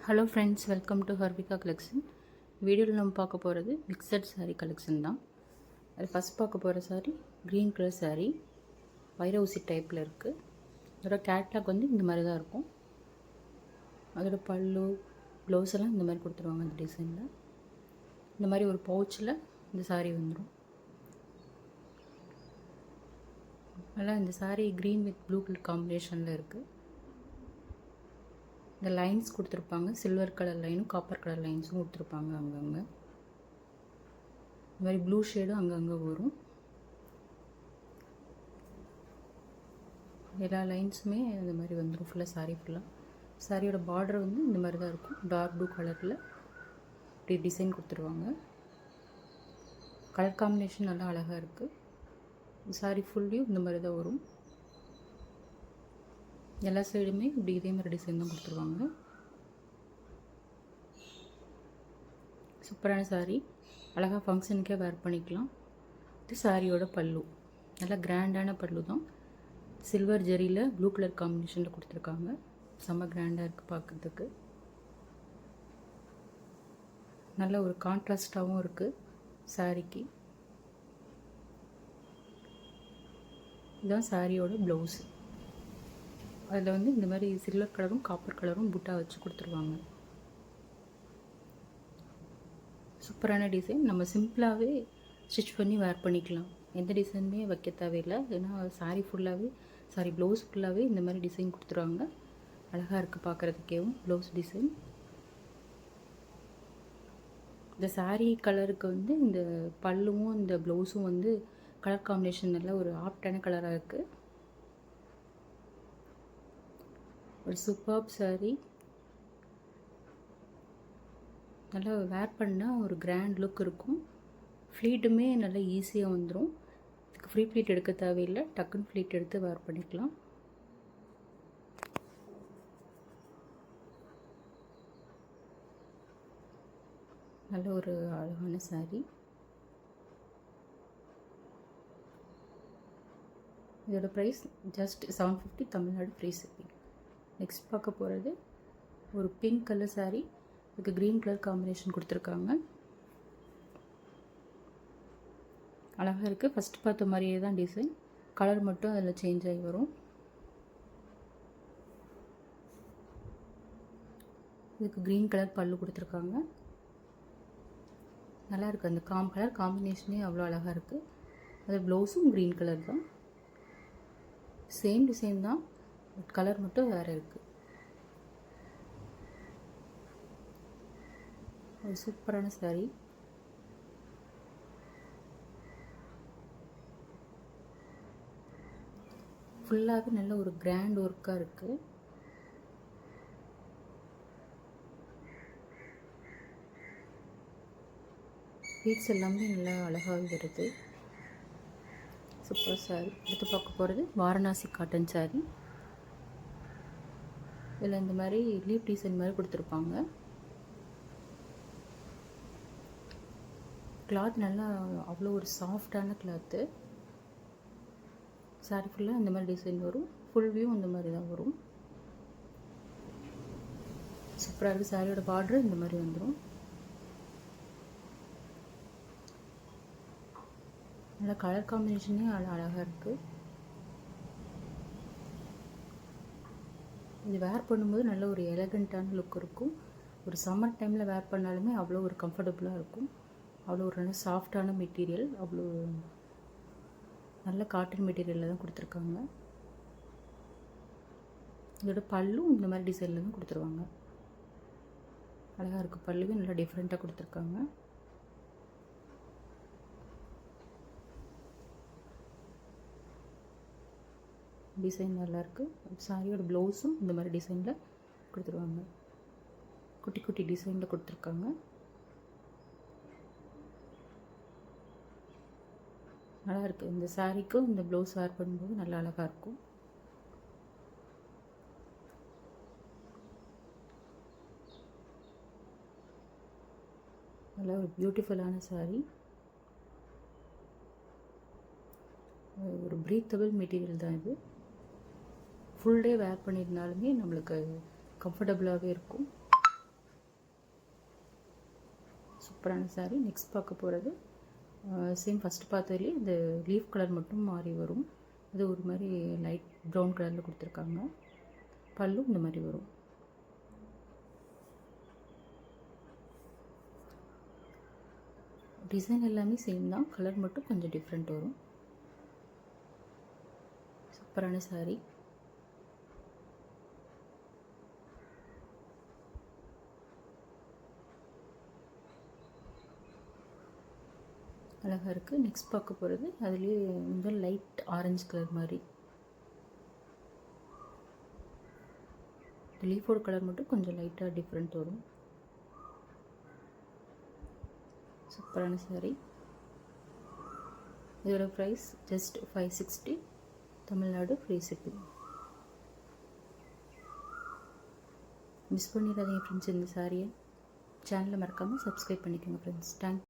Hello friends, welcome to Harvika collection. வீடியோவில் நம்ம பார்க்க போகிறது மிக்சட் சாரீ கலெக்ஷன் தான். அது ஃபஸ்ட் பார்க்க போகிற சாரீ க்ரீன் கலர் சாரீ, வைர ஊசி டைப்பில் இருக்குது. அதோட கேட்லாக் வந்து இந்த மாதிரி தான் இருக்கும். அதோட பல்லு ப்ளவுஸ் எல்லாம் இந்த மாதிரி கொடுத்துருவாங்க. அந்த டிசைனில் இந்த மாதிரி ஒரு பவுச்சில் இந்த சாரீ வந்துடும். நல்லா இந்த sari green with blue colour காம்பினேஷனில் இருக்குது. இந்த லைன்ஸ் கொடுத்துருப்பாங்க, சில்வர் கலர் லைனும் காப்பர் கலர் லைன்ஸும் கொடுத்துருப்பாங்க. அங்கங்கே இந்த மாதிரி ப்ளூ ஷேடும் அங்கங்கே வரும். எல்லா லைன்ஸுமே இந்த மாதிரி வந்துடும் ஃபுல்லாக சாரீ ஃபுல்லாக. சாரியோட பார்டர் வந்து இந்த மாதிரி தான் இருக்கும். டார்க் ப்ளூ கலரில் இப்படி டிசைன் கொடுத்துருவாங்க. கலர் காம்பினேஷன் நல்லா அழகாக இருக்குது. சாரீ ஃபுல்லையும் இந்த மாதிரி தான் வரும். எல்லா சைடுமே இப்படி இதே மாதிரி டிசைன் தான் கொடுத்துருவாங்க. சூப்பரான சாரீ, அழகாக ஃபங்க்ஷனுக்கே வேர் பண்ணிக்கலாம். இது சாரியோட பல்லு, நல்லா கிராண்டான பல்லு தான். சில்வர் ஜெரியில் ப்ளூ கலர் காம்பினேஷனில் கொடுத்துருக்காங்க. செம்ம கிராண்டாக இருக்குது பார்க்குறதுக்கு. நல்ல ஒரு கான்ட்ராஸ்டாகவும் இருக்குது சாரிக்கு. இதுதான் சாரியோட ப்ளவுஸு. அதில் வந்து இந்த மாதிரி சில்வர் கலரும் காப்பர் கலரும் புட்டா வச்சு கொடுத்துருவாங்க. சூப்பரான டிசைன். நம்ம சிம்பிளாகவே ஸ்டிச் பண்ணி வேர் பண்ணிக்கலாம். எந்த டிசைனுமே வைக்க தேவையில்லை. ஏன்னா சாரீ ஃபுல்லாகவே ப்ளவுஸ் ஃபுல்லாகவே இந்த மாதிரி டிசைன் கொடுத்துருவாங்க. அழகாக இருக்குது பார்க்குறதுக்கேவும் ப்ளவுஸ் டிசைன். இந்த சாரீ கலருக்கு வந்து இந்த பல்லுவும் இந்த ப்ளவுஸும் வந்து கலர் காம்பினேஷன் நல்லா ஒரு ஆப்டான கலராக இருக்குது. ஒரு சூப்பர்ப் சாரீ. நல்லா வேர் பண்ணால் ஒரு கிராண்ட் லுக் இருக்கும். ஃப்ளீட்டுமே நல்லா ஈஸியாக வந்துடும். இதுக்கு ஃப்ரீ ஃப்ளீட் எடுக்க தேவையில்லை. டக்குன்னு ஃப்ளீட் எடுத்து வேர் பண்ணிக்கலாம். நல்ல ஒரு அழகான சாரீ. இதோட price just 750 Tamil Nadu free shipping. Next பார்க்க போகிறது ஒரு பிங்க் கலர் சாரீ. இதுக்கு க்ரீன் கலர் காம்பினேஷன் கொடுத்துருக்காங்க. அழகாக இருக்குது. ஃபஸ்ட்டு பார்த்த மாதிரியே தான் டிசைன், கலர் மட்டும் அதில் சேஞ்ச் ஆகி வரும். இதுக்கு க்ரீன் கலர் பல்லு கொடுத்துருக்காங்க. நல்லா இருக்குது. அந்த கலர் காம்பினேஷனே அவ்வளோ அழகாக இருக்குது. அது ப்ளவுஸும் க்ரீன் கலர் தான். சேம் டிசைன் தான், பட் கலர் மட்டும் வேறு இருக்குது. ஒரு சூப்பரான சாரீ. ஃபுல்லாகவே நல்ல ஒரு கிராண்ட் ஒர்க்காக இருக்குது. பீட்ஸ் எல்லாமே நல்லா அழகாக வருது. சூப்பர் சாரீ. எடுத்து பார்க்க போகிறது வாரணாசி காட்டன் சாரீ. இதில் இந்த மாதிரி லீப் டிசைன் மாதிரி கொடுத்துருப்பாங்க. கிளாத் நல்லா அவ்வளோ ஒரு சாஃப்டான கிளாத்து. சாரீ ஃபுல்லாக இந்த மாதிரி டிசைன் வரும். ஃபுல் வியூ இந்த மாதிரி தான் வரும். சூப்பராக இருக்குது. சாரியோட பார்டர் இந்த மாதிரி வந்துடும். நல்லா கலர் காம்பினேஷனே அழகாக இருக்குது. இது வேர் பண்ணும்போது நல்ல ஒரு எலகண்ட்டான லுக் இருக்கும். ஒரு சம்மர் டைமில் வேர் பண்ணாலுமே அவ்வளோ ஒரு கம்ஃபர்டபுளாக இருக்கும். அவ்வளோ ஒரு நல்ல சாஃப்டான மெட்டீரியல், அவ்வளோ நல்ல காட்டன் மெட்டீரியலில் தான் கொடுத்துருக்காங்க. இதோட பல்லும் இந்த மாதிரி டிசைனில் தான் கொடுத்துருவாங்க. அழகாக இருக்குது. பல்லுவே நல்லா டிஃப்ரெண்ட்டாக கொடுத்துருக்காங்க. டிசைன் நல்லாயிருக்கு. சாரியோட ப்ளவுஸும் இந்த மாதிரி டிசைனில் கொடுத்துருவாங்க. குட்டி குட்டி டிசைனில் கொடுத்துருக்காங்க. நல்லா இருக்குது. இந்த சாரீக்கும் இந்த ப்ளவுஸ் வேர் பண்ணும்போது நல்லா அழகாக இருக்கும். நல்லா ஒரு பியூட்டிஃபுல்லான சாரீ. ஒரு ப்ரீத்தபிள் மெட்டீரியல் தான் இது. ஃபுல் டே வேர் பண்ணியிருந்தாலுமே நம்மளுக்கு கம்ஃபர்டபுளாகவே இருக்கும். சூப்பரான saree. நெக்ஸ்ட் பார்க்க போகிறது சேம் ஃபஸ்ட்டு பார்த்ததுலேயே இந்த லீஃப் கலர் மட்டும் மாறி வரும். அது ஒரு மாதிரி லைட் ப்ரௌன் கலரில் கொடுத்துருக்காங்க. பல்லு இந்த மாதிரி வரும். டிசைன் எல்லாமே சேம் தான், கலர் மட்டும் கொஞ்சம் டிஃப்ரெண்ட் வரும். சூப்பரான saree. அழகாக இருக்குது. நெக்ஸ்ட் பார்க்க போகிறது அதுலேயே முதல் லைட் ஆரஞ்சு கலர் மாதிரி. லீஃபோட கலர் மட்டும் கொஞ்சம் லைட்டாக டிஃப்ரெண்ட் வரும். சூப்பரான saree. இதோட price just 560. Tamil Nadu free shipping. Miss பண்ணிடாதீங்க ஃப்ரெண்ட்ஸ் இந்த சாரியை. சேனலை மறக்காமல் சப்ஸ்கிரைப் பண்ணிக்கோங்க ஃப்ரெண்ட்ஸ். தேங்க்ஸ்.